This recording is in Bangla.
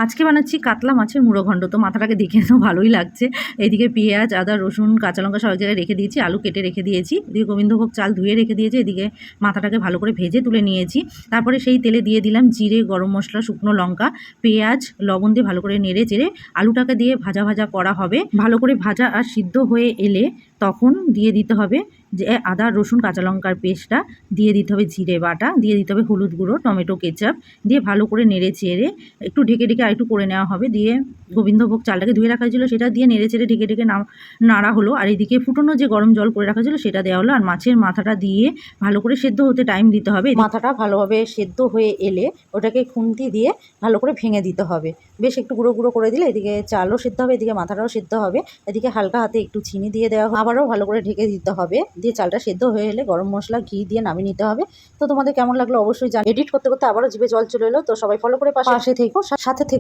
আজকে বানাচ্ছি কাতলা মাছের মুড়ো ঘণ্ট। তো মাথাটাকে দেখে তো ভালোই লাগছে। এদিকে পেঁয়াজ, আদা, রসুন, কাঁচা লঙ্কা সব এক জায়গায় রেখে দিয়েছি, আলু কেটে রেখে দিয়েছি, এদিকে গোবিন্দভোগ চাল ধুয়ে রেখে দিয়েছি, এদিকে মাথাটাকে ভালো করে ভেজে তুলে নিয়েছি। তারপরে সেই তেলে দিয়ে দিলাম জিরে, গরম মশলা, শুকনো লঙ্কা, পেঁয়াজ, লবণ দিয়ে ভালো করে নেড়ে চেড়ে আলুটাকে দিয়ে ভাজা ভাজা করা হবে। ভালো করে ভাজা আর সিদ্ধ হয়ে এলে তখন দিয়ে দিতে হবে যে আদা, রসুন, কাঁচা লঙ্কার পেস্টটা দিয়ে দিতে হবে, জিরে বাটা দিয়ে দিতে হবে, হলুদ গুঁড়ো, টমেটো কেচাপ দিয়ে ভালো করে নেড়ে চেড়ে একটু ঢেকে ঢেকে আরেকটু করে নেওয়া হবে। দিয়ে গোবিন্দভোগ চালটাকে ধুয়ে রাখা ছিল সেটা দিয়ে নেড়ে চেড়ে ঢেকে ঢেকে নাড়া হলো। আর এদিকে ফুটনো যে গরম জল করে রাখা ছিল সেটা দেওয়া হলো। আর মাছের মাথাটা দিয়ে ভালো করে সেদ্ধ হতে টাইম দিতে হবে। মাথাটা ভালোভাবে সেদ্ধ হয়ে এলে ওটাকে খুন্তি দিয়ে ভালো করে ভেঙে দিতে হবে। বেশ একটু গুঁড়ো গুঁড়ো করে দিলে এদিকে চালও সেদ্ধ হবে, এদিকে মাথাটাও সেদ্ধ হবে। এদিকে হালকা হাতে একটু চিনি দিয়ে দেওয়া হবে, আবারও ভালো করে ঢেকে দিতে হবে। দিয়ে চালটা সেদ্ধ হয়ে এলে গরম মশলা, ঘি দিয়ে নামিয়ে নিতে হবে। তো তোমাদের কেমন লাগলো অবশ্যই জানি। এডিট করতে করতে আবারও জিভে জল চলে এলো। তো সবাই ফলো করে পাশে থেকো, সাথে থেকো।